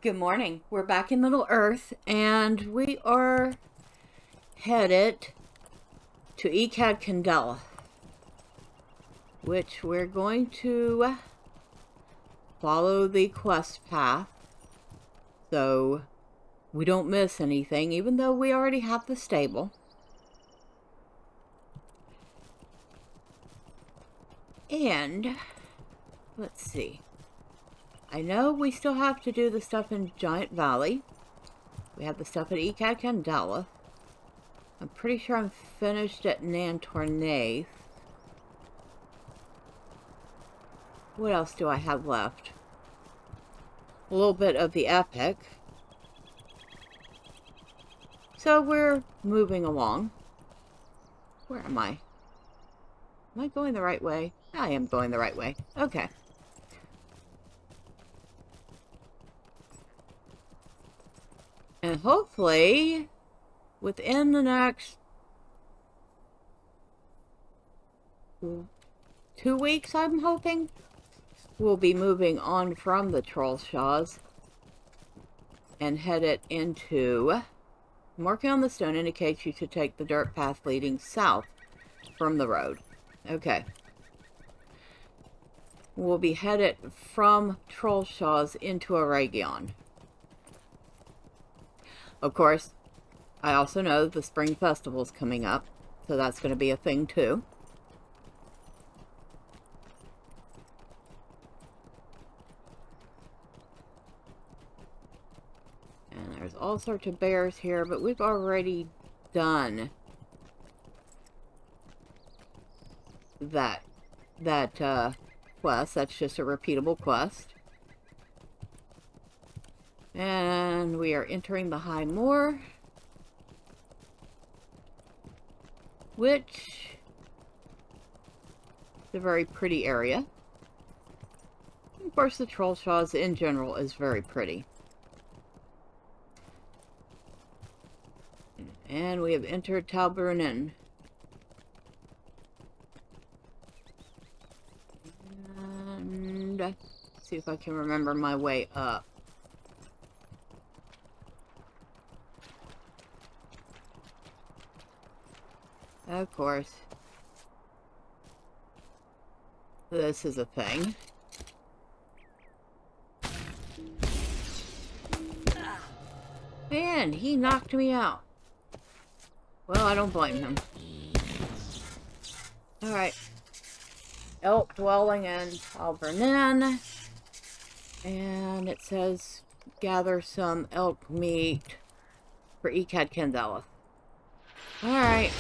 Good morning. We're back in Middle Earth, and we are headed to Echad Candelleth, which we're going to follow the quest path so we don't miss anything, even though we already have the stable. And let's see. I know we still have to do the stuff in Giant Valley. We have the stuff at Echad Candelleth. I'm pretty sure I'm finished at Nantornath. What else do I have left? A little bit of the Epic. So we're moving along. Where am I? Am I going the right way? I am going the right way. Okay. And hopefully, within the next 2 weeks, I'm hoping, we'll be moving on from the Trollshaws and headed into... Marking on the stone indicates you should take the dirt path leading south from the road. Okay. We'll be headed from Trollshaws into Aragion. Of course, I also know the Spring Festival's coming up, so that's going to be a thing too. And there's all sorts of bears here, but we've already done that quest. That's just a repeatable quest. And we are entering the High Moor, which is a very pretty area. Of course, the Trollshaws in general is very pretty. And we have entered Tal Bruinen. And let's see if I can remember my way up. Of course. This is a thing. Man, he knocked me out. Well, I don't blame him. Alright. Elk dwelling in Tal Bruinen. And it says gather some elk meat for Echad Candelleth. Alright.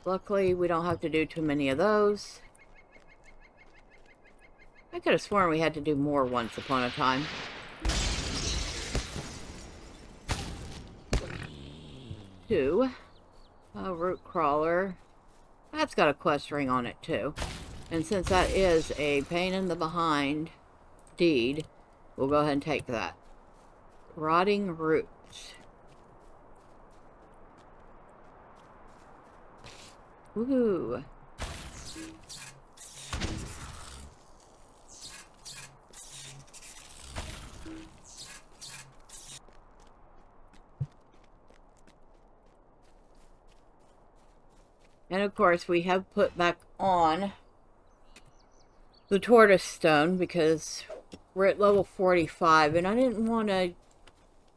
Luckily, we don't have to do too many of those. I could have sworn we had to do more once upon a time. Two. A root crawler. That's got a quest ring on it too. And since that is a pain in the behind deed, we'll go ahead and take that. Rotting roots. Woohoo! And of course we have put back on the tortoise stone because we're at level 45 and I didn't want to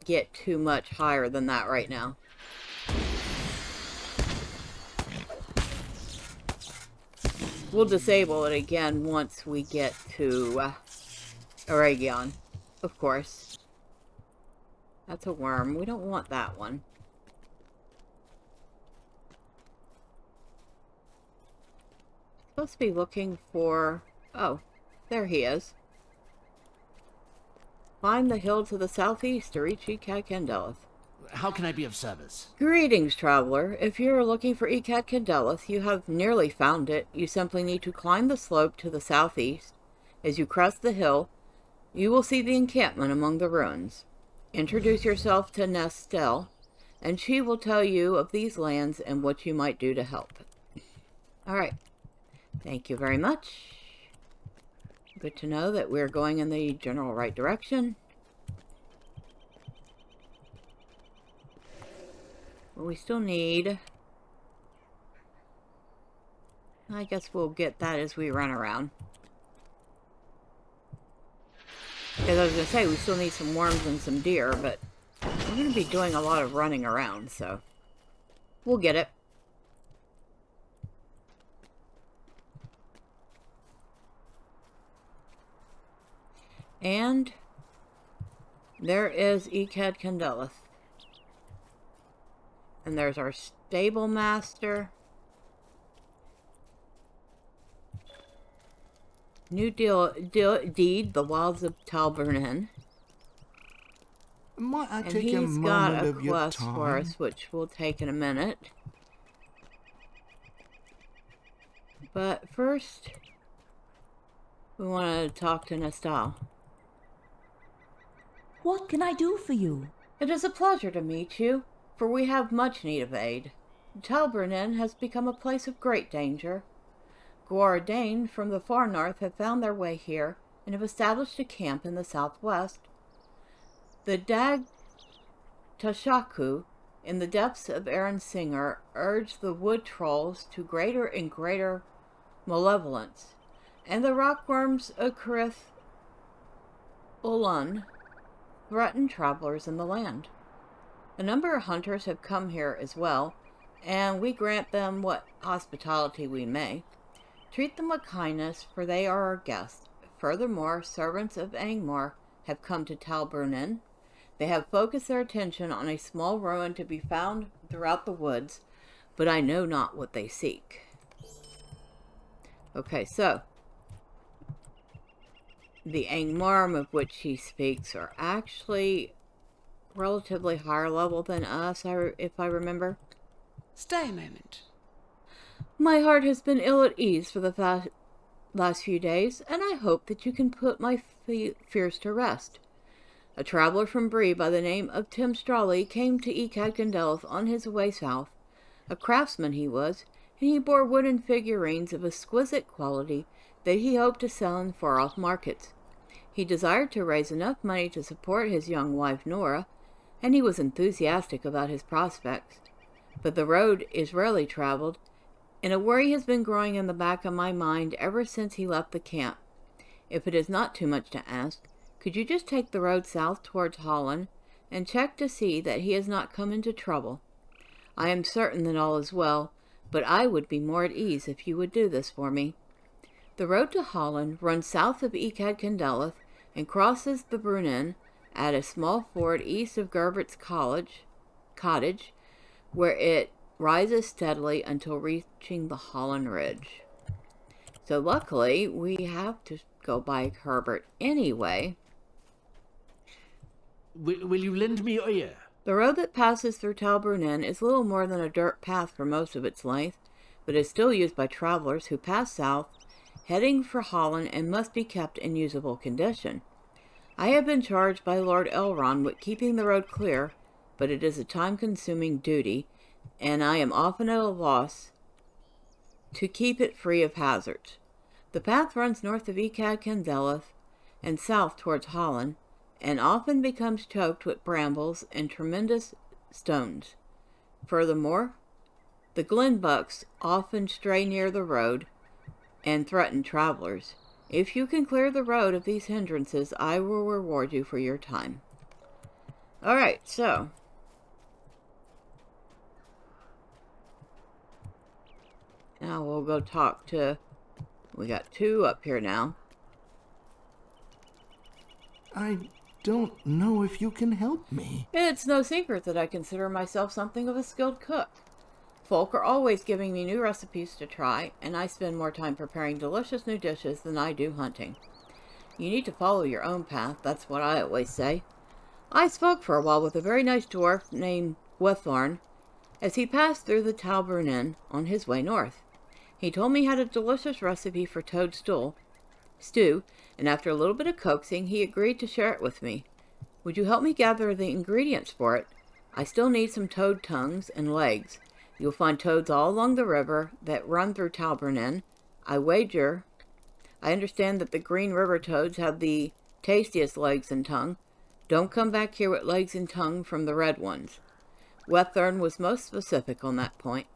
get too much higher than that right now. We'll disable it again once we get to Aragion, of course. That's a worm. We don't want that one. Supposed to be looking for... Oh, there he is. Climb the hill to the southeast to reach Echad Candelleth. How can I be of service? Greetings, traveler. If you're looking for Echad Candelleth, you have nearly found it. You simply need to climb the slope to the southeast. As you crest the hill, you will see the encampment among the ruins. Introduce yourself to Nestel, and she will tell you of these lands and what you might do to help. Alright. Thank you very much. Good to know that we're going in the general right direction. But we still need... I guess we'll get that as we run around. Because I was going to say, we still need some worms and some deer, but we're going to be doing a lot of running around, so we'll get it. And there is Echad Candelleth. And there's our stable master. New deed, the wilds of Tal Bruinen. Might I And take he's a got moment a of your quest time? for us, which we'll take in a minute. But first, we want to talk to Nestal. What can I do for you? It is a pleasure to meet you, for we have much need of aid. Tal Bruinen has become a place of great danger. Guaradane from the far north have found their way here and have established a camp in the southwest. The Dag Tashaku, in the depths of Aaron Singer, urge the wood trolls to greater and greater malevolence, and the rockworms of Karith Ulan threaten travelers in the land. A number of hunters have come here as well, and we grant them what hospitality we may. Treat them with kindness, for they are our guests. Furthermore, servants of Angmar have come to Tal Bruinen. They have focused their attention on a small ruin to be found throughout the woods, but I know not what they seek. Okay, so the Angmar of which he speaks are actually relatively higher level than us, if I remember. Stay a moment. My heart has been ill at ease for the last few days, and I hope that you can put my fears to rest. A traveler from Bree by the name of Tim Strawley came to Echad Candelleth on his way south. A craftsman he was, and he bore wooden figurines of exquisite quality that he hoped to sell in far-off markets. He desired to raise enough money to support his young wife Nora, and he was enthusiastic about his prospects. But the road is rarely traveled, and a worry has been growing in the back of my mind ever since he left the camp. If it is not too much to ask, could you just take the road south towards Holland and check to see that he has not come into trouble? I am certain that all is well, but I would be more at ease if you would do this for me. The road to Holland runs south of Echad Candelleth and crosses the Bruinen at a small ford east of Gerbert's cottage, where it rises steadily until reaching the Holland Ridge. So luckily, we have to go by Herbert anyway. Will you lend me your ear? The road that passes through Tal Bruinen is little more than a dirt path for most of its length, but is still used by travelers who pass south, heading for Holland, and must be kept in usable condition. I have been charged by Lord Elrond with keeping the road clear, but it is a time-consuming duty, and I am often at a loss to keep it free of hazards. The path runs north of Echad Candelleth and south towards Holland, and often becomes choked with brambles and tremendous stones. Furthermore, the glenbucks often stray near the road and threaten travelers. If you can clear the road of these hindrances, I will reward you for your time. Alright, so now we'll go talk to... We got two up here now. I don't know if you can help me. It's no secret that I consider myself something of a skilled cook. Folk are always giving me new recipes to try, and I spend more time preparing delicious new dishes than I do hunting. You need to follow your own path, that's what I always say. I spoke for a while with a very nice dwarf named Wethorn as he passed through the Tal Bruinen on his way north. He told me he had a delicious recipe for toad stew, and after a little bit of coaxing, he agreed to share it with me. Would you help me gather the ingredients for it? I still need some toad tongues and legs. You'll find toads all along the river that run through Tal Bruinen. I wager I understand that the green river toads have the tastiest legs and tongue. Don't come back here with legs and tongue from the red ones. Wethern was most specific on that point.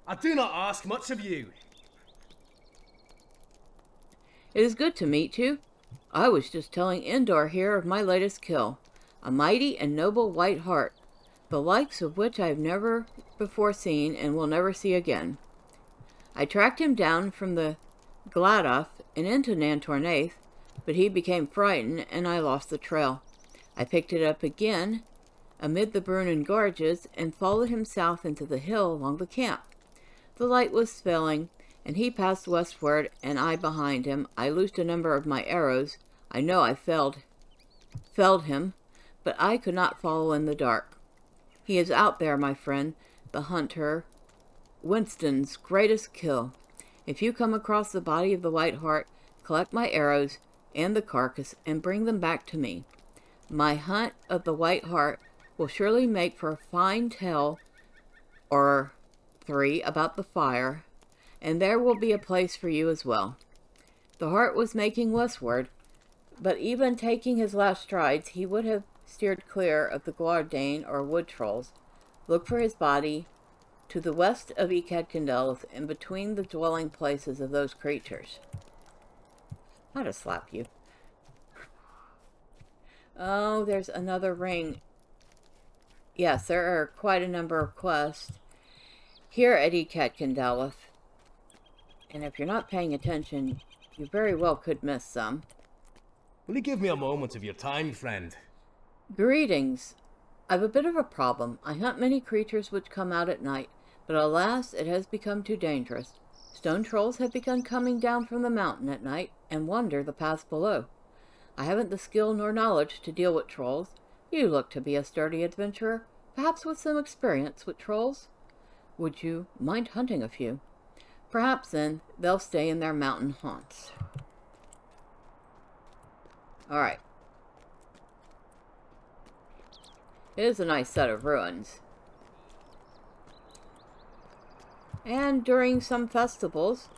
I do not ask much of you. It is good to meet you. I was just telling Endor here of my latest kill. A mighty and noble white hart, the likes of which I have never before seen and will never see again. I tracked him down from the Gladoth and into Nantornath, but he became frightened and I lost the trail. I picked it up again amid the Bruinen gorges and followed him south into the hill along the camp. The light was failing, and he passed westward and I behind him. I loosed a number of my arrows. I know I felled him, but I could not follow in the dark. He is out there, my friend, the hunter, Winston's greatest kill. If you come across the body of the White Hart, collect my arrows and the carcass and bring them back to me. My hunt of the White Hart will surely make for a fine tale or 3 about the fire, and there will be a place for you as well. The hart was making westward, but even taking his last strides, he would have steered clear of the Guardane or wood trolls. Look for his body to the west of Echad Candelleth and between the dwelling places of those creatures. I'd have slapped you. Oh, there's another ring. Yes, there are quite a number of quests here at Echad Candelleth. And if you're not paying attention, you very well could miss some. Will you give me a moment of your time, friend? Greetings. I've a bit of a problem. I hunt many creatures which come out at night, but alas, it has become too dangerous. Stone trolls have begun coming down from the mountain at night and wander the paths below. I haven't the skill nor knowledge to deal with trolls. You look to be a sturdy adventurer, perhaps with some experience with trolls. Would you mind hunting a few? Perhaps then they'll stay in their mountain haunts. Alright. It is a nice set of ruins. And during some festivals,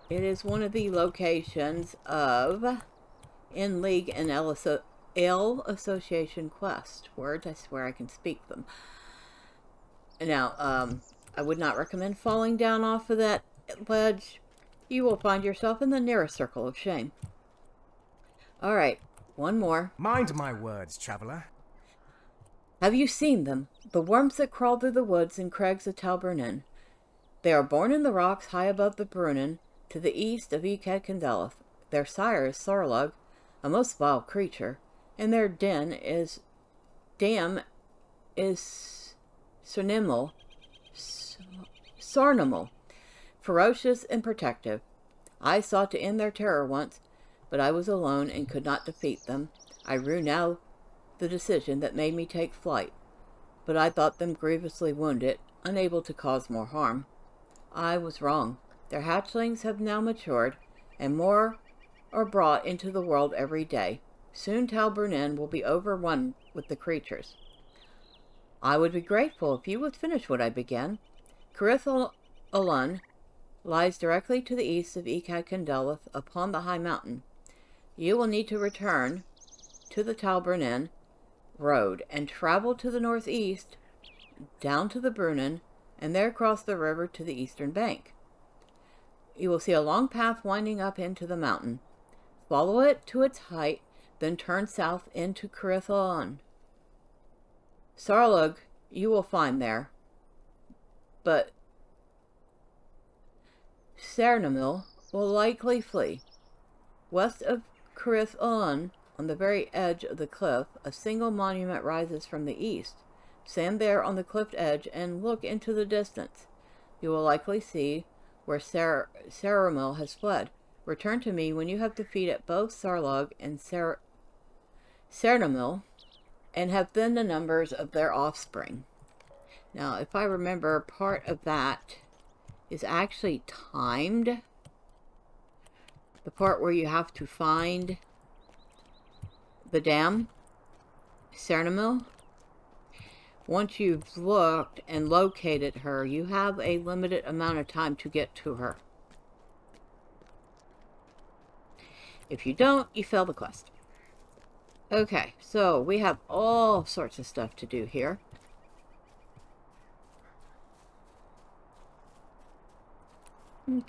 it is one of the locations of In League and Ale Association quest. Words, I swear I can speak them. Now, I would not recommend falling down off of that ledge. You will find yourself in the nearest circle of shame. Alright, one more. Mind my words, traveller. Have you seen them? The worms that crawl through the woods and crags of Tal Bruinen. They are born in the rocks high above the Bruinen, to the east of Echad Candelleth. Their sire is Sarlug, a most vile creature, and their dam is Sarnimal, ferocious and protective. I sought to end their terror once, but I was alone and could not defeat them. I rue now the decision that made me take flight, but I thought them grievously wounded, unable to cause more harm. I was wrong. Their hatchlings have now matured, and more are brought into the world every day. Soon Tal Bruinen will be overrun with the creatures. I would be grateful if you would finish what I began. Cirith Uluinn lies directly to the east of Echad Candelleth upon the high mountain. You will need to return to the Tal Bruinen road and travel to the northeast, down to the Bruinen, and there cross the river to the eastern bank. You will see a long path winding up into the mountain. Follow it to its height, then turn south into Cirith Uluinn. Sarlug you will find there, but Sarnimal will likely flee. West of Cirith Uluinn, on the very edge of the cliff, a single monument rises from the east. Stand there on the cliff edge and look into the distance. You will likely see where Sarnimal has fled. Return to me when you have defeated both Sarlug and Sarnimal, and have thinned the numbers of their offspring. Now, if I remember, part of that is actually timed. The part where you have to find the dam, Sarnimal. Once you've looked and located her, you have a limited amount of time to get to her. If you don't, you fail the quest. Okay, so we have all sorts of stuff to do here.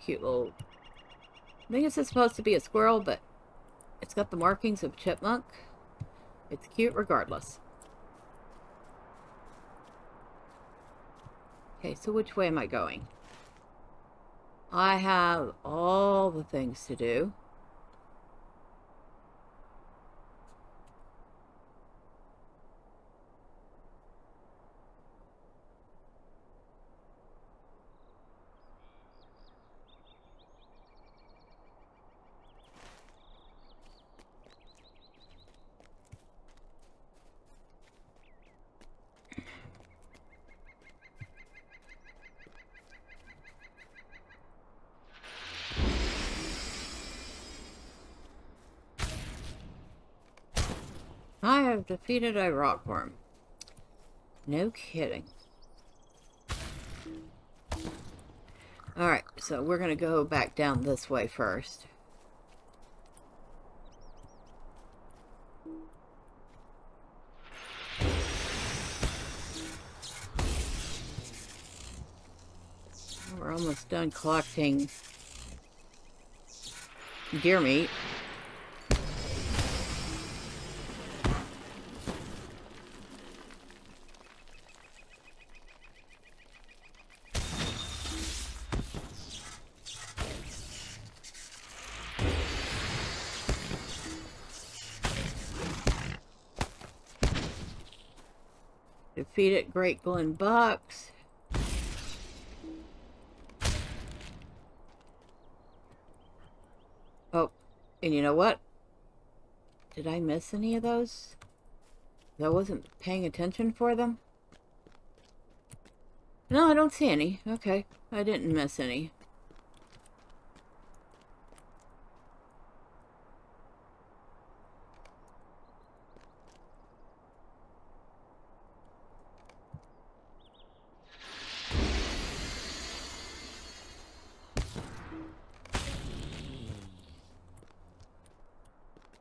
Cute little... I think this is supposed to be a squirrel, but it's got the markings of chipmunk. It's cute regardless. Okay, so which way am I going? I have all the things to do. I have defeated a rockworm. No kidding. Alright, so we're going to go back down this way first. We're almost done collecting deer meat. Defeated Great Glen Bucks. Oh, and you know what? Did I miss any of those? I wasn't paying attention for them? No, I don't see any. Okay, I didn't miss any.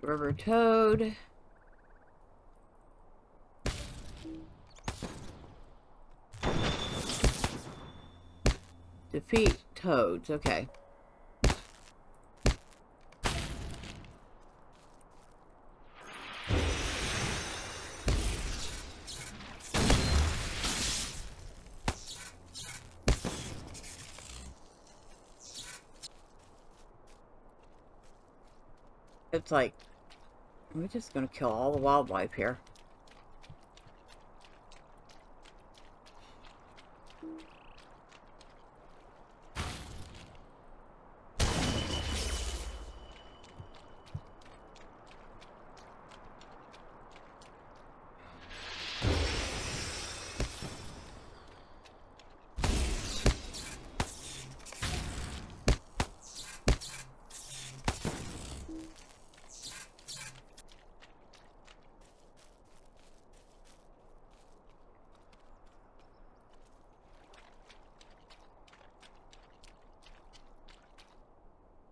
River toad. Defeat toads, okay. It's like, we're just gonna kill all the wildlife here.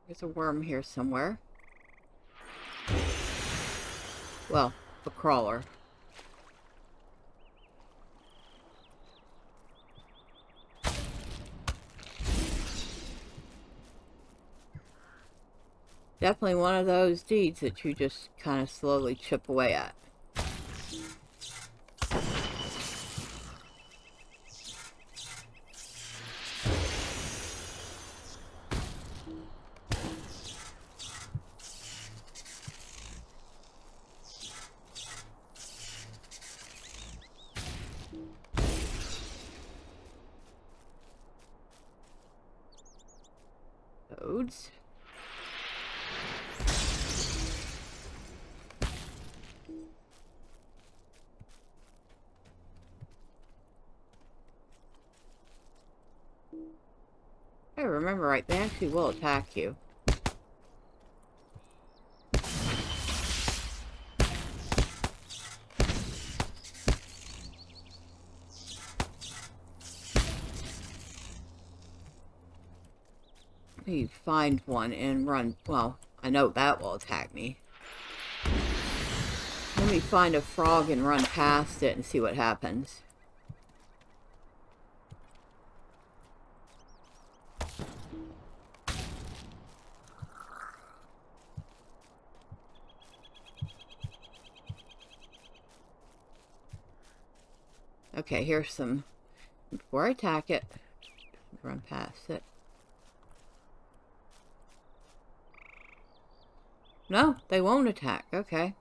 There's a worm here somewhere. Well, a crawler. Definitely one of those deeds that you just kind of slowly chip away at. Toads. If I remember right, they actually will attack you. me find one and run. Well, I know that will attack me. Let me find a frog and run past it and see what happens. Okay, here's some... Before I attack it, run past it. No, they won't attack. Okay.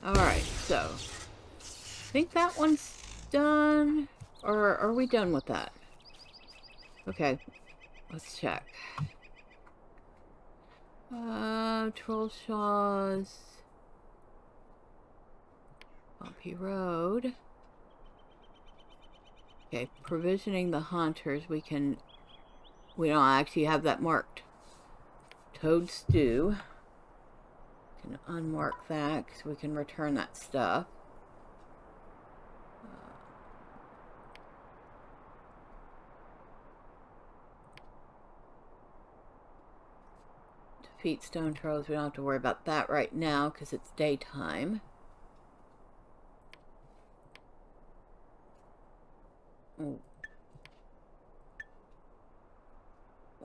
Alright, so... I think that one's done. Or are we done with that? Okay, let's check. Troll Shaw's Bumpy Road. Okay, provisioning the hunters. We don't actually have that marked. Toad Stew. Can unmark that because we can return that stuff. Defeat stone trolls. We don't have to worry about that right now because it's daytime. Oh.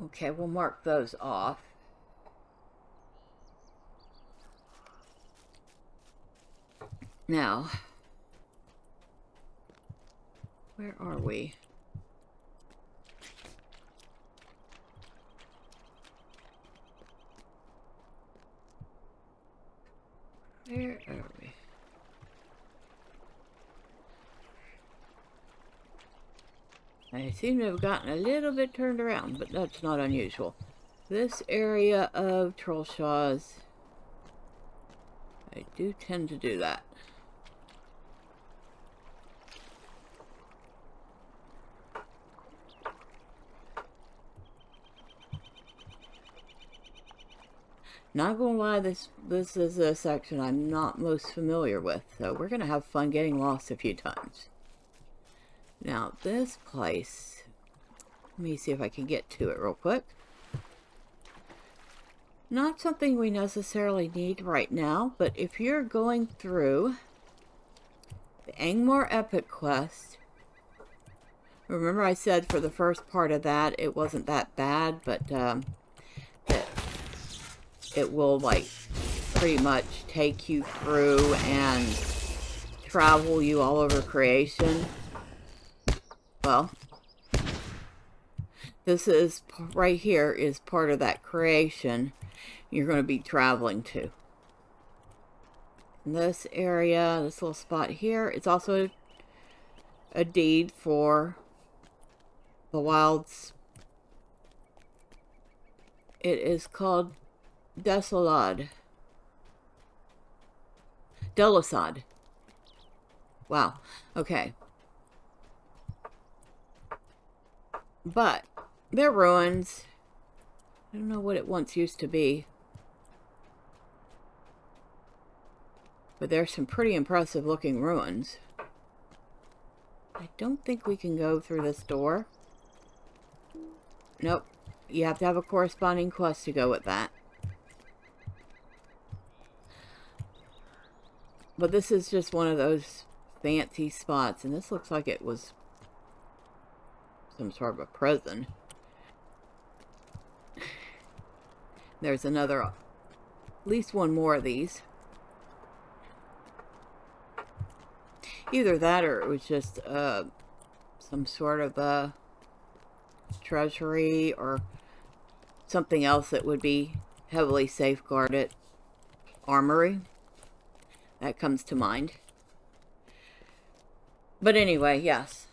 Okay, we'll mark those off. Now, where are we? Where are we? I seem to have gotten a little bit turned around, but that's not unusual. This area of Trollshaws, I do tend to do that. Not gonna lie, this is a section I'm not most familiar with, so we're gonna have fun getting lost a few times. Now, this place, let me see if I can get to it real quick. Not something we necessarily need right now, but if you're going through the Angmar Epic Quest, remember I said for the first part of that, it wasn't that bad, but it will, like, pretty much take you through and travel you all over creation. Well, this is, right here, is part of that creation you're going to be traveling to. In this area, this little spot here, it's also a deed for the wilds. It is called Desolad. Delisad. Wow. Okay. But they're ruins. I don't know what it once used to be. But there's some pretty impressive looking ruins. I don't think we can go through this door. Nope. You have to have a corresponding quest to go with that. But this is just one of those fancy spots. And this looks like it was some sort of a prison. There's another, at least one more of these. Either that or it was just some sort of a treasury or something else that would be heavily safeguarded. Armory. That comes to mind. But anyway, yes.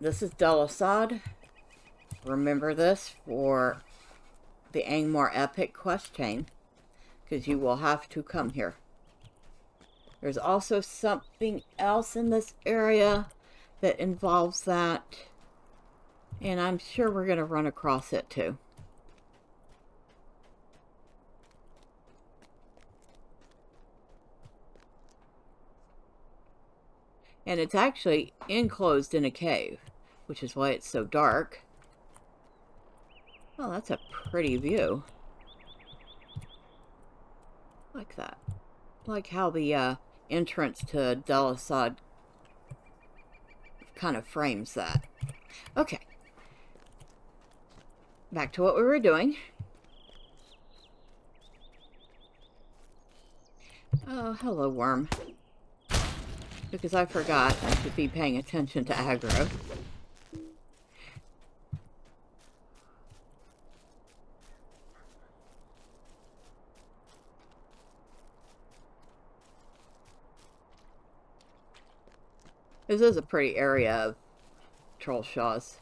This is Delisad. Remember this for the Angmar Epic quest chain, because you will have to come here. There's also something else in this area that involves that, and I'm sure we're going to run across it too. And it's actually enclosed in a cave, which is why it's so dark. Oh, that's a pretty view. Like that. Like how the entrance to Delisad kind of frames that. Okay. Back to what we were doing. Oh, hello, worm. Because I forgot I should be paying attention to aggro. This is a pretty area of troll shaws.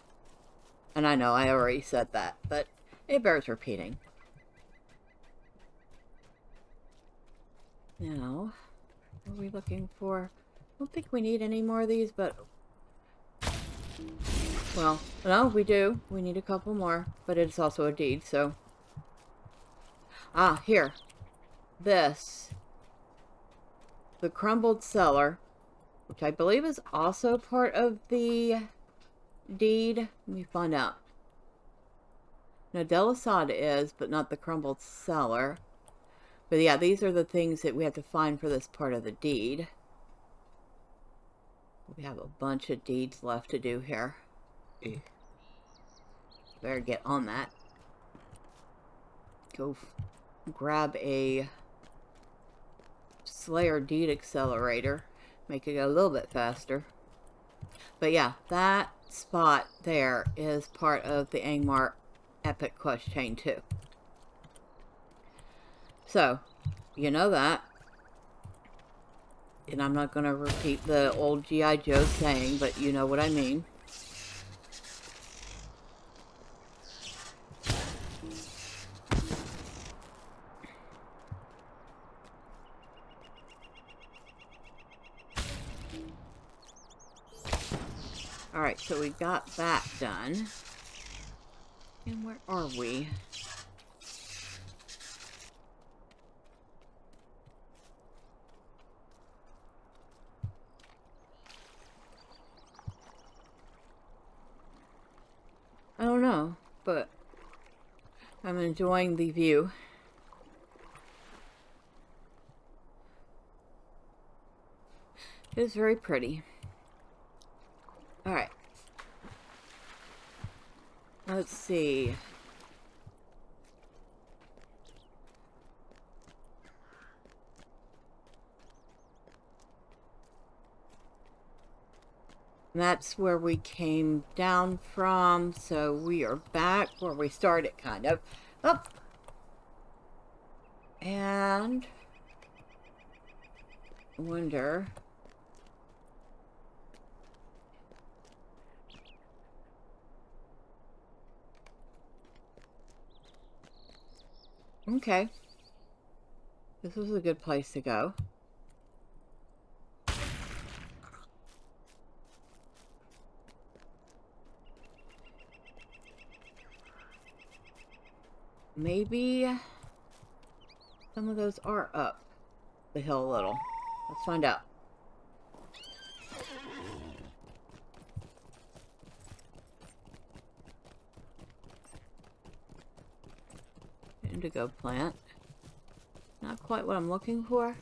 And I know I already said that, but it bears repeating. Now, what are we looking for? I don't think we need any more of these, but... Well, no, we do. We need a couple more, but it's also a deed, so... Ah, here. This. The crumbled cellar, which I believe is also part of the deed. Let me find out. No, Delisad is, but not the crumbled cellar. But yeah, these are the things that we have to find for this part of the deed. We have a bunch of deeds left to do here. Better get on that. Go grab a Slayer deed accelerator. Make it go a little bit faster. But yeah, that spot there is part of the Angmar Epic Quest Chain too. So, you know that. And I'm not going to repeat the old G.I. Joe saying, but you know what I mean. Alright, so we got that done. And where are we? I don't know, but I'm enjoying the view. It is very pretty. Alright. Let's see. That's where we came down from, so we are back where we started, kind of. Up. And wonder. Okay. This is a good place to go. Maybe some of those are up the hill a little. Let's find out. Indigo plant. Not quite what I'm looking for.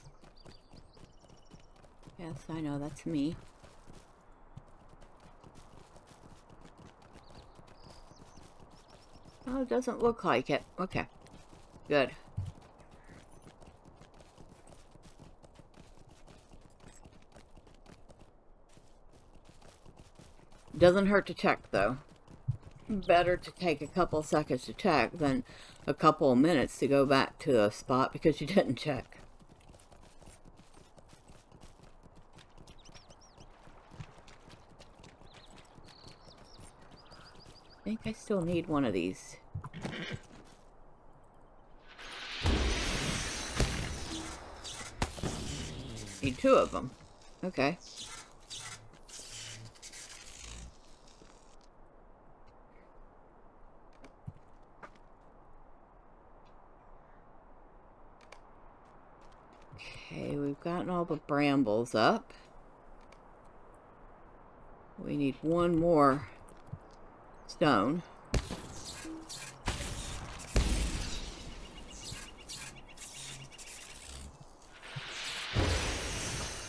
Yes, I know, that's me. Oh, it doesn't look like it. Okay. Good. Doesn't hurt to check, though. Better to take a couple seconds to check than a couple of minutes to go back to a spot because you didn't check. I think I still need one of these. Need two of them. Okay. Okay, we've gotten all the brambles up. We need one more stone.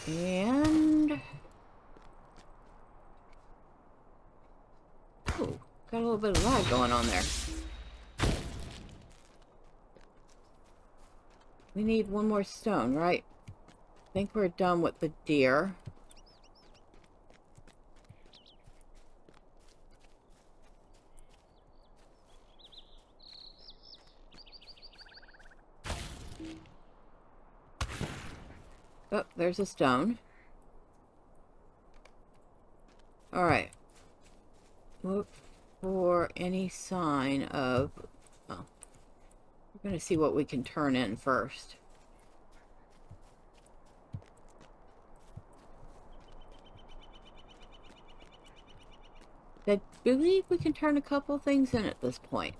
And... oh, got a little bit of lag going on there. We need one more stone, right? I think we're done with the deer. Oh, there's a stone. Alright. Look for any sign of... oh. We're going to see what we can turn in first. I believe we can turn a couple things in at this point.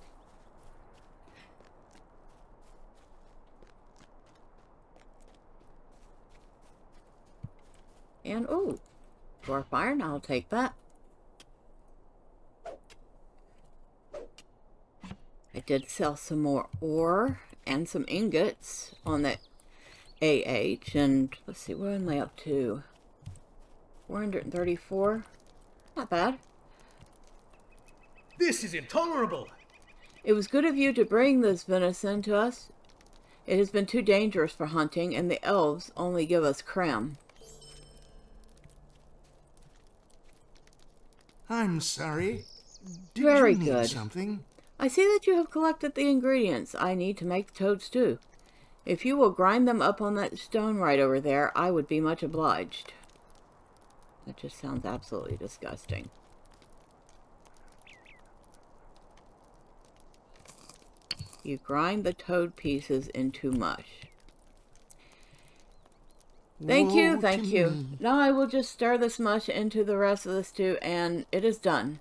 And, oh, dwarf iron, I'll take that. I did sell some more ore and some ingots on that AH, and let's see, what am I up to? 434? Not bad. This is intolerable! It was good of you to bring this venison to us. It has been too dangerous for hunting, and the elves only give us cram. I'm sorry. Did Very you need good. something? I see that you have collected the ingredients I need to make the toad stew. If you will grind them up on that stone right over there, I would be much obliged. That just sounds absolutely disgusting. You grind the toad pieces into mush. Thank you, thank you. Now I will just stir this mush into the rest of the stew, and it is done.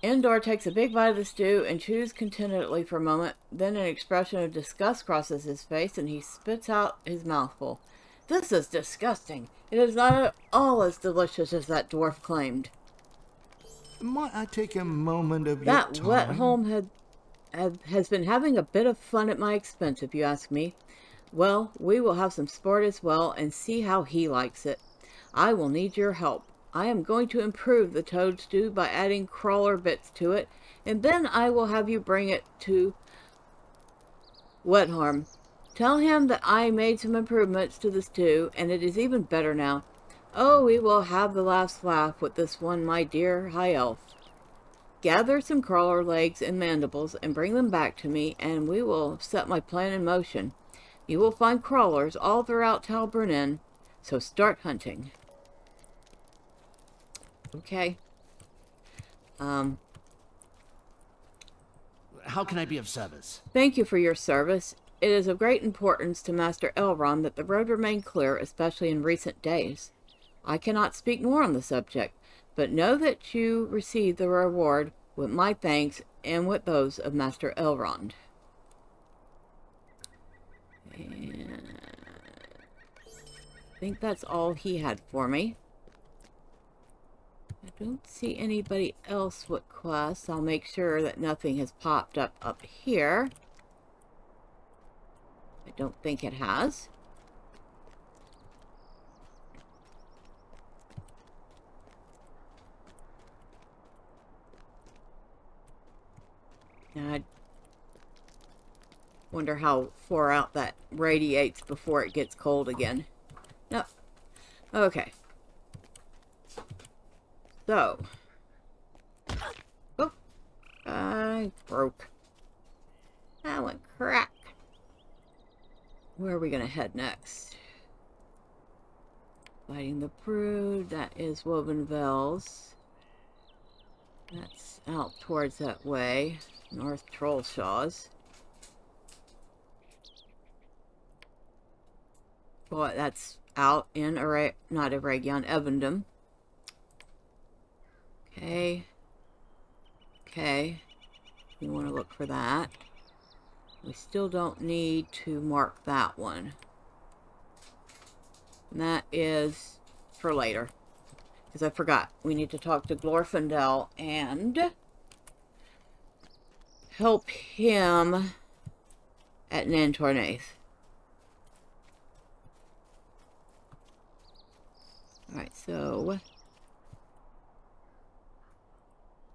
Endor takes a big bite of the stew and chews contentedly for a moment. Then an expression of disgust crosses his face, and he spits out his mouthful. This is disgusting. It is not at all as delicious as that dwarf claimed. Might I take a moment of your time? That wet home has been having a bit of fun at my expense, if you ask me. Well, we will have some sport as well, and see how he likes it. I will need your help. I am going to improve the toad stew by adding crawler bits to it, and then I will have you bring it to Wetharm. Tell him that I made some improvements to the stew, and it is even better now. Oh, we will have the last laugh with this one, my dear high elf. Gather some crawler legs and mandibles and bring them back to me, and we will set my plan in motion. You will find crawlers all throughout Tal Bruinen, so start hunting. Okay. How can I be of service? Thank you for your service. It is of great importance to Master Elrond that the road remain clear, especially in recent days. I cannot speak more on the subject, but know that you receive the reward with my thanks and with those of Master Elrond. And I think that's all he had for me. I don't see anybody else with quests. I'll make sure that nothing has popped up here. I don't think it has. I wonder how far out that radiates before it gets cold again. Nope. Okay. So. Oh. I broke. That went crack. Where are we going to head next? Fighting the Brood. That is Wovenvels. That's out towards that way. North Trollshaws. Well, that's out in not Eregion, Evendom. Okay. Okay. You want to look for that. We still don't need to mark that one. And that is for later. Because I forgot. We need to talk to Glorfindel and help him at Nantornath. Alright, so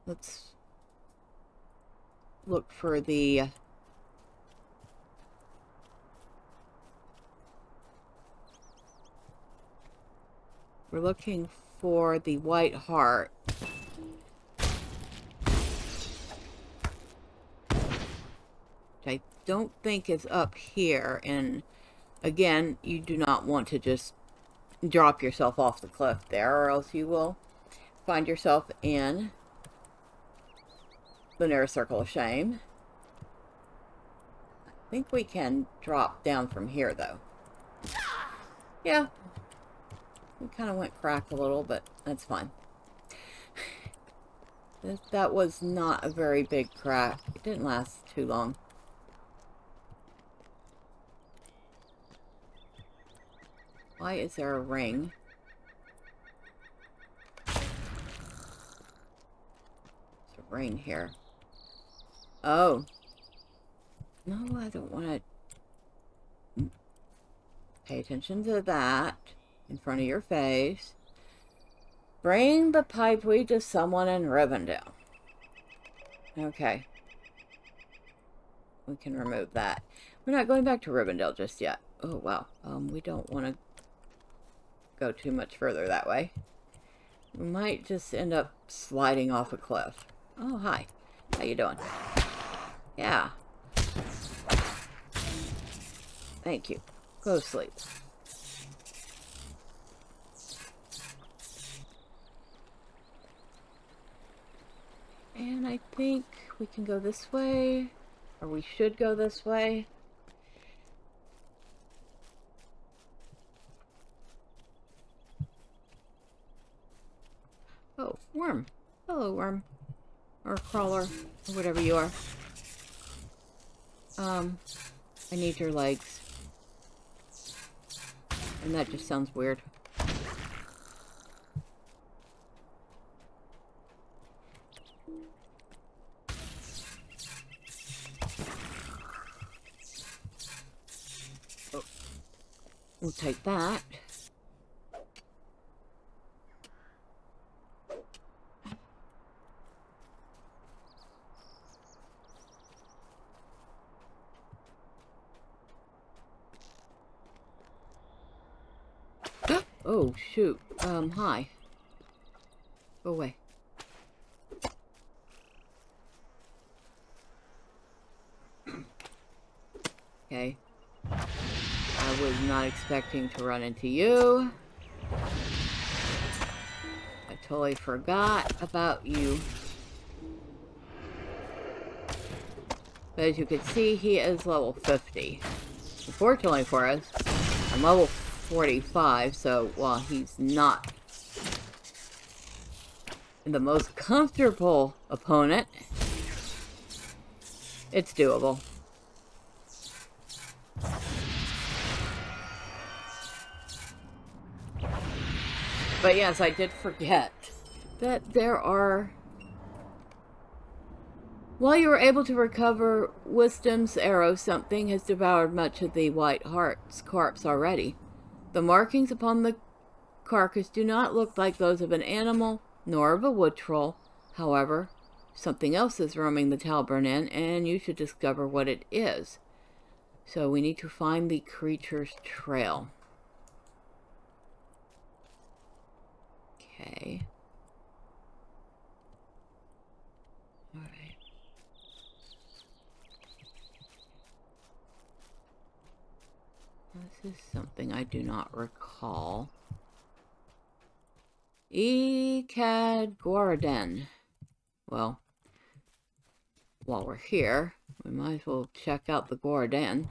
let's look for the we're looking for the White Heart. Which I don't think is up here. And again, you do not want to just drop yourself off the cliff there, or else you will find yourself in the nearest circle of shame. I think we can drop down from here, though. Yeah. We kind of went crack a little, but that's fine. That was not a very big crack. It didn't last too long. Why is there a ring? There's a ring here. Oh. No, I don't want to pay attention to that in front of your face. Bring the pipeweed to someone in Rivendell. Okay. We can remove that. We're not going back to Rivendell just yet. Oh, wow. We don't want to go too much further that way. We might just end up sliding off a cliff. Oh, hi. How you doing? Yeah. Thank you. Go to sleep. And I think we can go this way, or we should go this way. Oh, worm. Hello, worm. Or crawler, or whatever you are. I need your legs. And that just sounds weird. Oh. We'll take that. Oh, shoot. Hi. Go away. Okay. I was not expecting to run into you. I totally forgot about you. But as you can see, he is level 50. Unfortunately for us, I'm level 45, so while he's not the most comfortable opponent, it's doable. But yes, I did forget that there are... While you were able to recover Wisdom's arrow, something has devoured much of the White Heart's corpse already. The markings upon the carcass do not look like those of an animal, nor of a wood troll. However, something else is roaming the Tal Bruinen, and you should discover what it is. So we need to find the creature's trail. Okay. Alright. This is something I do not recall. Echad Candelleth. Well, while we're here, we might as well check out the Gordon.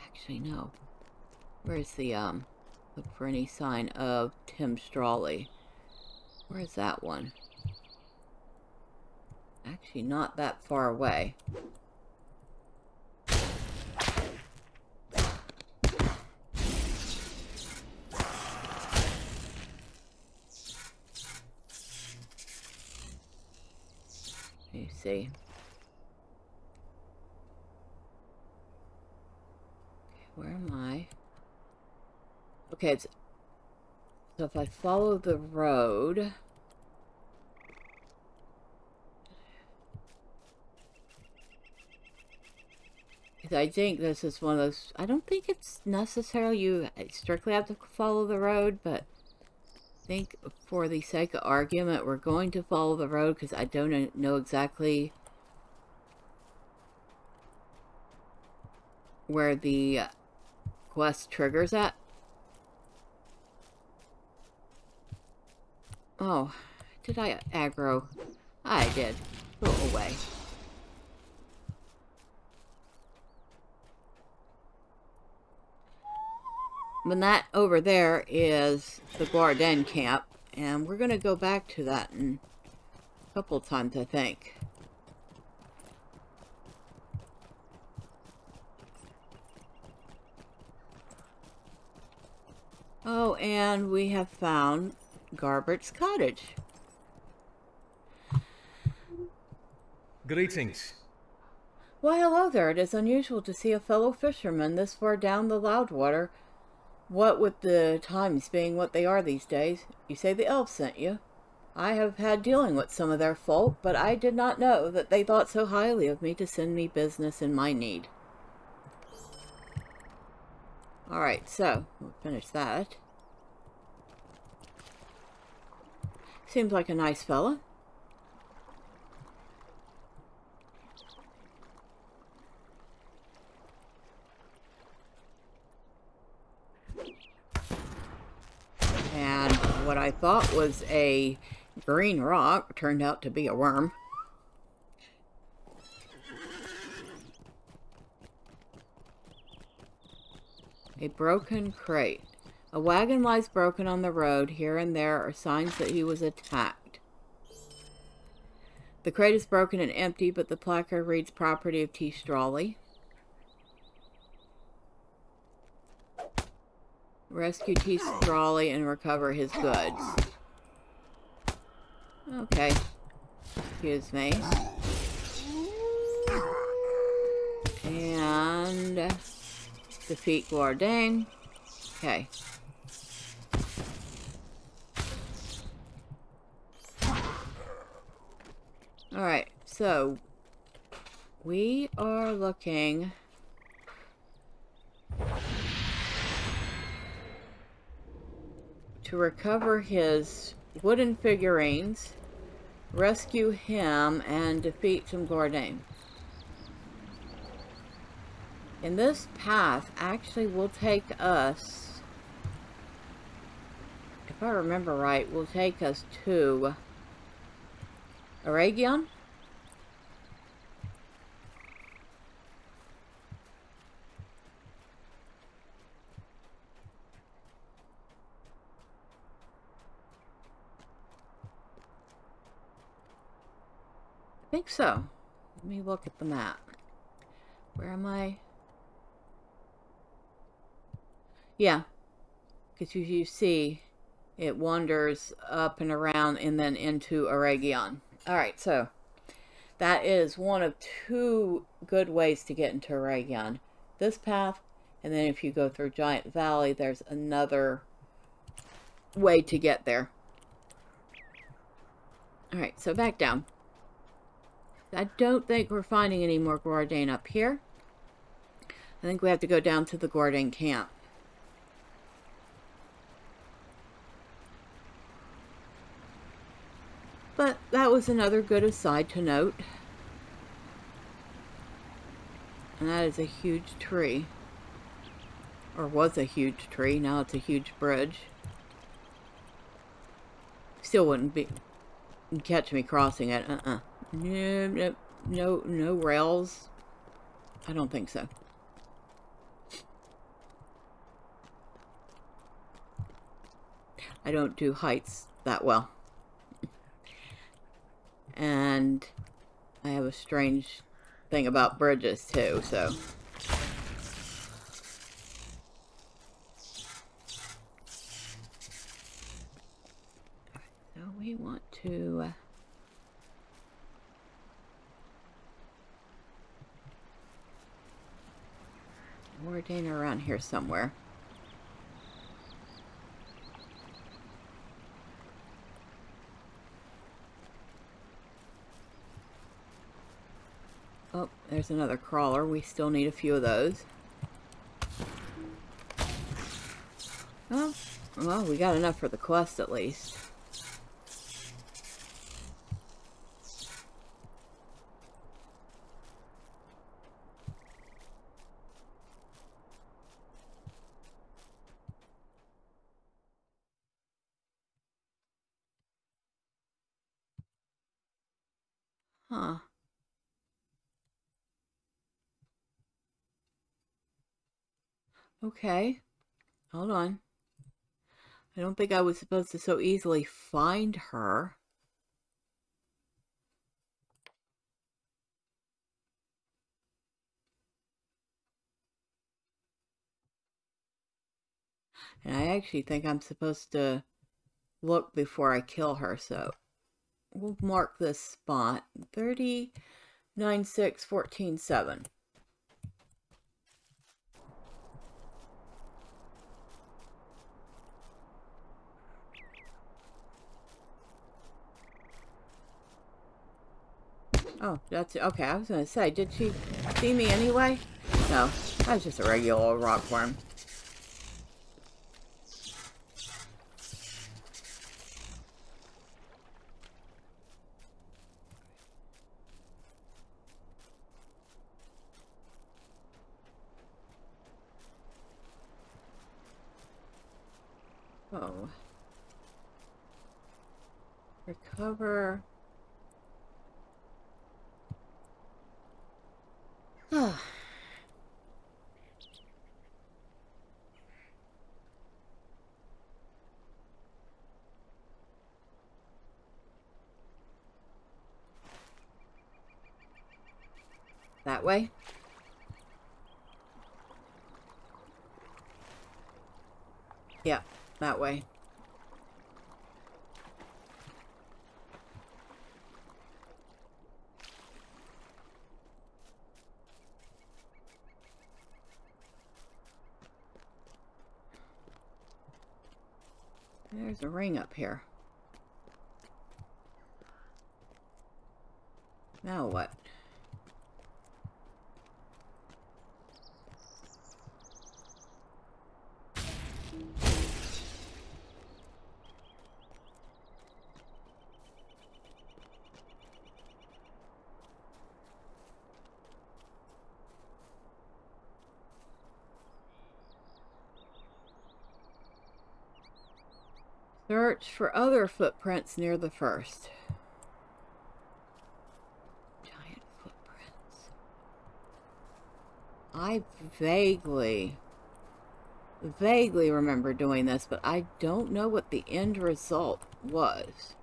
Actually, no. Where's the, look for any sign of Tim Strawley. Where's that one? Actually, not that far away. You see. Where am I? Okay, it's... So if I follow the road... I think this is one of those... I don't think it's necessarily you strictly have to follow the road, but I think for the sake of argument, we're going to follow the road because I don't know exactly where the quest triggers at. Oh, did I aggro? I did. Go away. And that over there is the Guardian camp, and we're going to go back to that in a couple of times, I think. Oh, and we have found Garbert's cottage. Greetings. Why, hello there. It is unusual to see a fellow fisherman this far down the Loudwater. What with the times being what they are these days. You say the elves sent you. I have had dealing with some of their folk, but I did not know that they thought so highly of me to send me business in my need. Alright, so, we'll finish that. Seems like a nice fella. And what I thought was a green rock turned out to be a worm. A broken crate. A wagon lies broken on the road. Here and there are signs that he was attacked. The crate is broken and empty, but the placard reads property of T. Strawley. Rescue T. Strawley and recover his goods. Okay. Excuse me. And defeat Guardian. Okay. Alright, so we are looking to recover his wooden figurines, rescue him, and defeat some Guardian. And this path actually will take us, if I remember right, will take us to Aragion? I think so. Let me look at the map. Where am I? Yeah. Because you see, it wanders up and around and then into Aragion. Alright, so that is one of two good ways to get into Aragion. This path, and then if you go through Giant Valley, there's another way to get there. Alright, so back down. I don't think we're finding any more Guardian up here. I think we have to go down to the Guardian camp. But that was another good aside to note. And that is a huge tree. Or was a huge tree. Now it's a huge bridge. Still wouldn't be catch me crossing it. No rails. I don't think so. I don't do heights that well. And I have a strange thing about bridges too, so. So we want to More Dana around here somewhere. Oh, there's another crawler. We still need a few of those. Oh, well, we got enough for the quest at least. Huh. Okay. Hold on. I don't think I was supposed to so easily find her. And I actually think I'm supposed to look before I kill her, so we'll mark this spot. 309614-7. Oh, that's okay. I was gonna say, did she see me anyway? No, that was just a regular old rockworm. Oh. Recover. Ah. That way? Yeah, that way. There's a ring up here. Now what? Search for other footprints near the first. Giant footprints. I vaguely remember doing this, but I don't know what the end result was.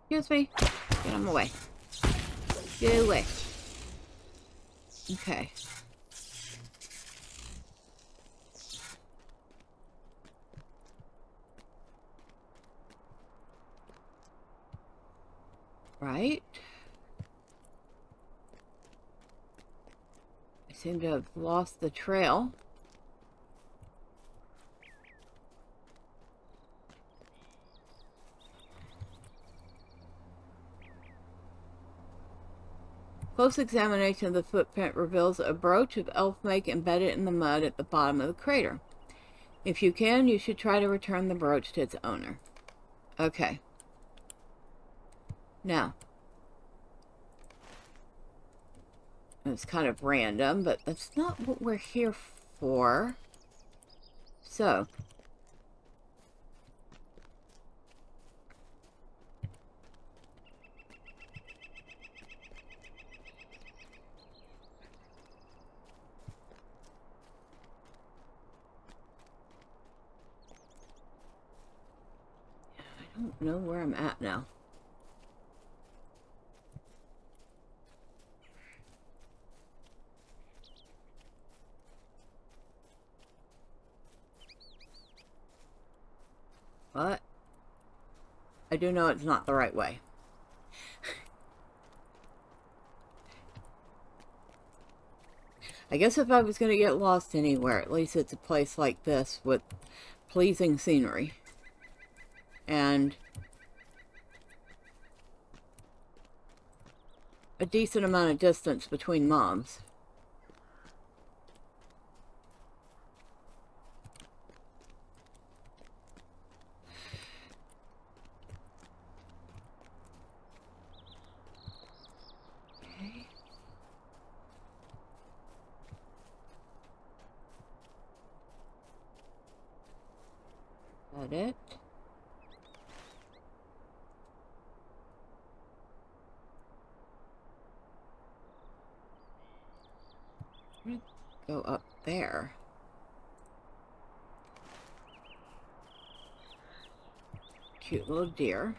Excuse me. Get him away. Get away. Okay. Right. I seem to have lost the trail. Close examination of the footprint reveals a brooch of elf make embedded in the mud at the bottom of the crater. If you can, you should try to return the brooch to its owner. Okay. Now, it's kind of random, but that's not what we're here for. So, I don't know where I'm at now. But I do know it's not the right way. I guess if I was going to get lost anywhere, at least it's a place like this with pleasing scenery. And a decent amount of distance between mobs. That it? Go up there. Cute little deer.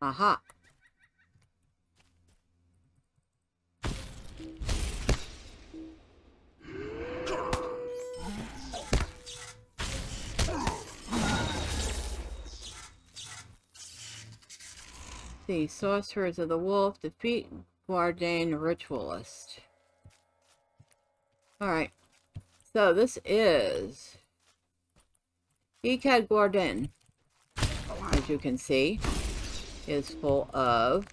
Aha. The Sorcerers of the Wolf defeat Guardian Ritualist. Alright. So this is Echad Candelleth. As you can see, is full of.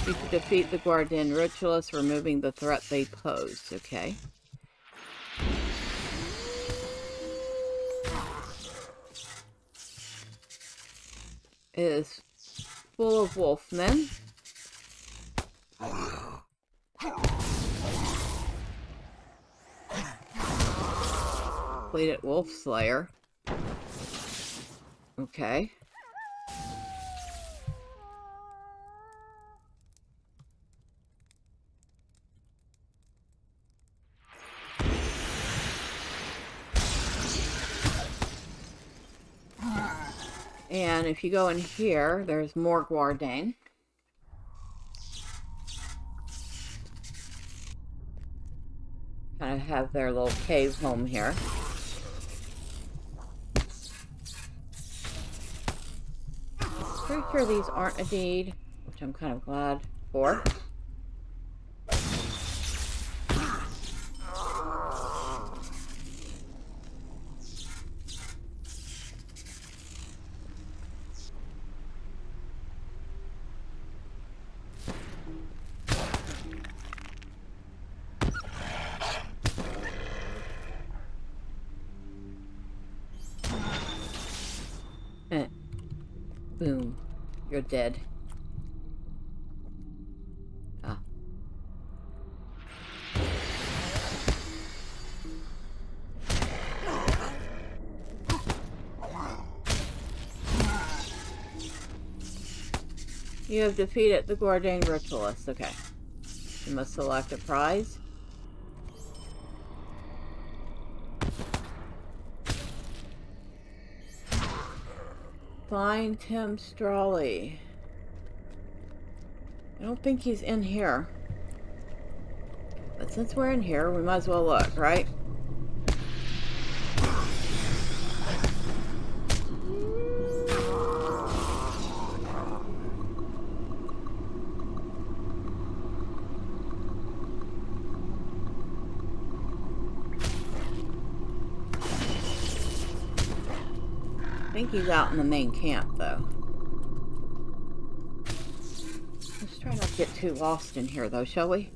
You can defeat the Guardian Ritualist, removing the threat they pose. Okay. It is full of wolfmen. Completed Wolf Slayer. Okay. And if you go in here, there's more Guardian. Kind of have their little cave home here. Pretty sure these aren't a deed, which I'm kind of glad for. Boom. You're dead. Ah. You have defeated the Guardian Ritualist. Okay. You must select a prize. Find Tim Strawley. I don't think he's in here. But since we're in here, we might as well look, right? I think he's out in the main camp, though. Let's try not to get too lost in here, though, shall we?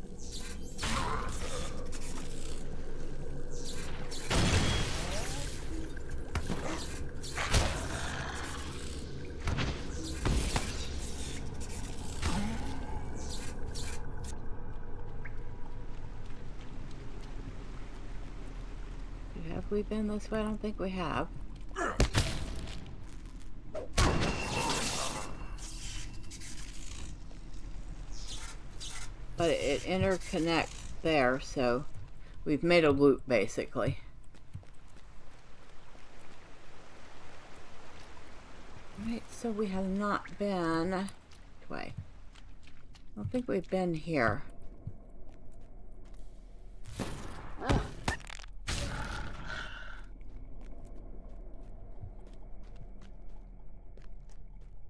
Have we been this way? I don't think we have. But it interconnects there, so we've made a loop basically. Right, so we have not been which way? I don't think we've been here.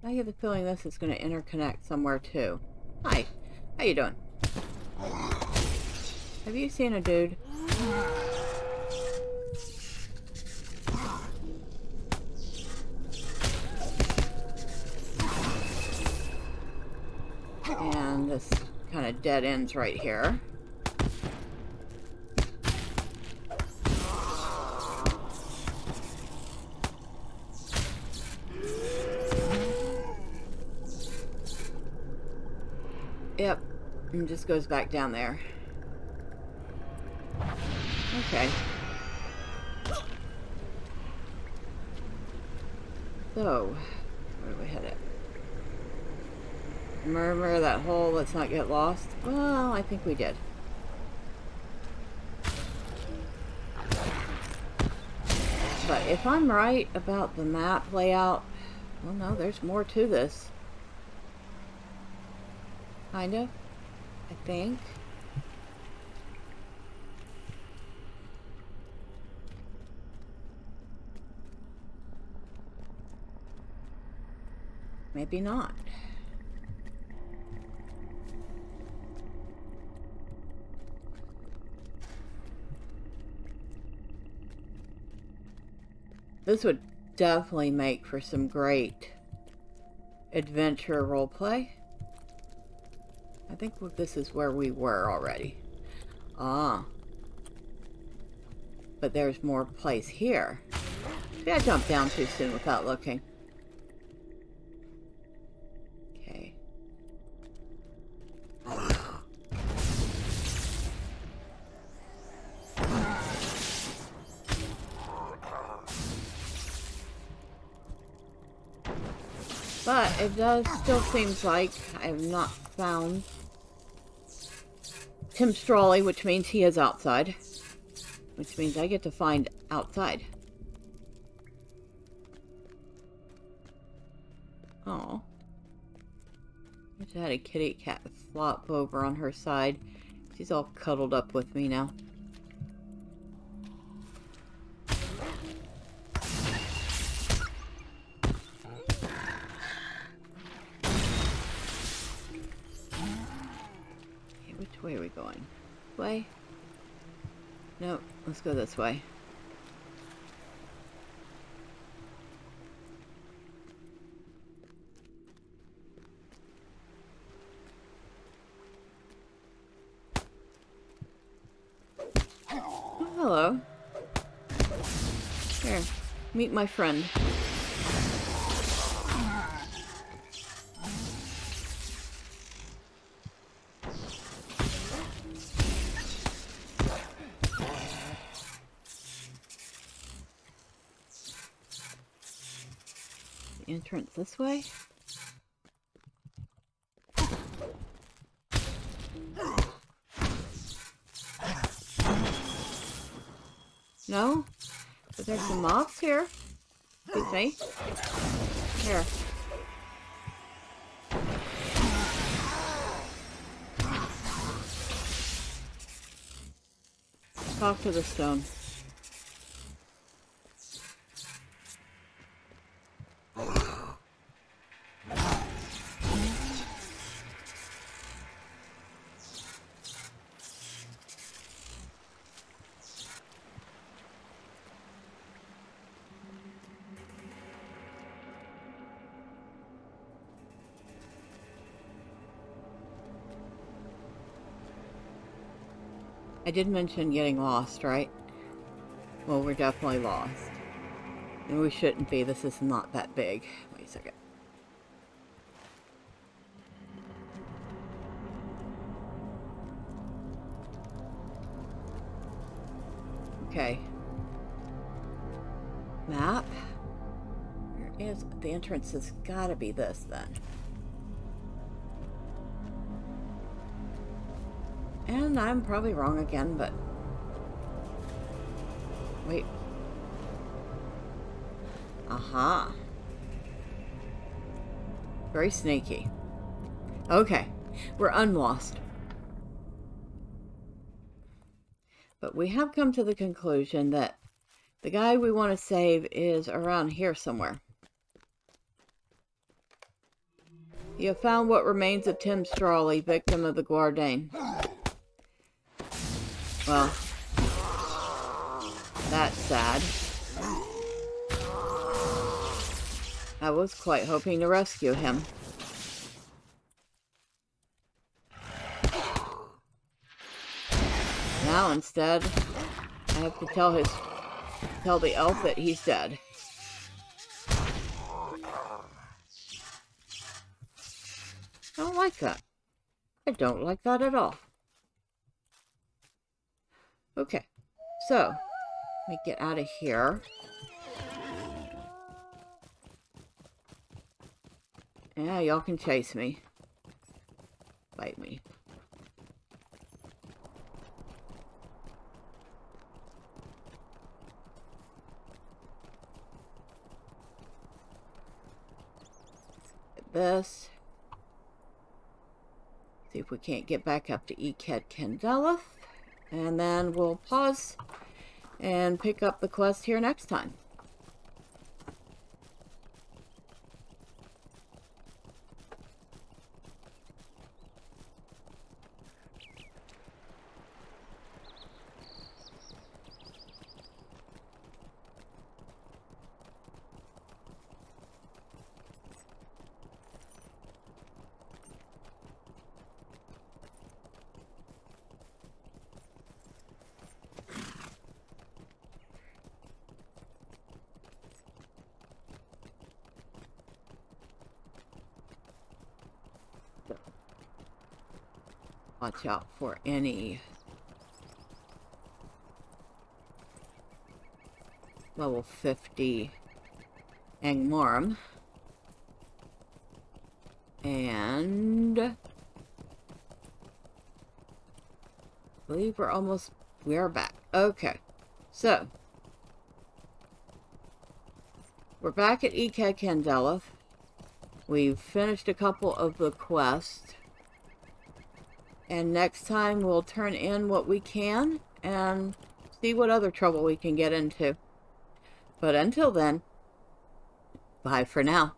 I get the feeling this is going to interconnect somewhere too. Hi, how you doing? Have you seen a dude? And this kind of dead ends right here. Yep, and just goes back down there. Okay. So, where do we head at? Remember that hole, let's not get lost? Well, I think we did. But if I'm right about the map layout, well, no, there's more to this. Kind of, I think. Maybe not. This would definitely make for some great adventure roleplay. I think this is where we were already. Ah. But there's more place here. Maybe I jumped down too soon without looking. Okay. But it does still seems like I have not found Tim Strawley, which means he is outside. Which means I get to find outside. Oh. I just had a kitty cat flop over on her side. She's all cuddled up with me now. Which way are we going? This way? Nope, let's go this way. Oh, hello. Here, meet my friend. Entrance this way? No? But there's some mobs here. Excuse me. Here. Talk to the stone. I did mention getting lost, right? Well, we're definitely lost. And we shouldn't be. This is not that big. Wait a second. Okay. Map. Where is the entrance? Has got to be this then. And I'm probably wrong again, but wait. Aha. Very sneaky. Okay, we're unlost. But we have come to the conclusion that the guy we want to save is around here somewhere. You have found what remains of Tim Strawley, victim of the Guardian. Well, that's sad. I was quite hoping to rescue him. Now instead, I have to tell the elf that he's dead. I don't like that. I don't like that at all. Okay, so let me get out of here. Yeah, y'all can chase me. Bite me. Get this. See if we can't get back up to Echad Candelleth. And then we'll pause and pick up the quest here next time. Watch out for any level 50 Angmorum. And I believe we are back. Okay, so we're back at Echad Candelleth. We've finished a couple of the quests. And next time we'll turn in what we can and see what other trouble we can get into. But until then, bye for now.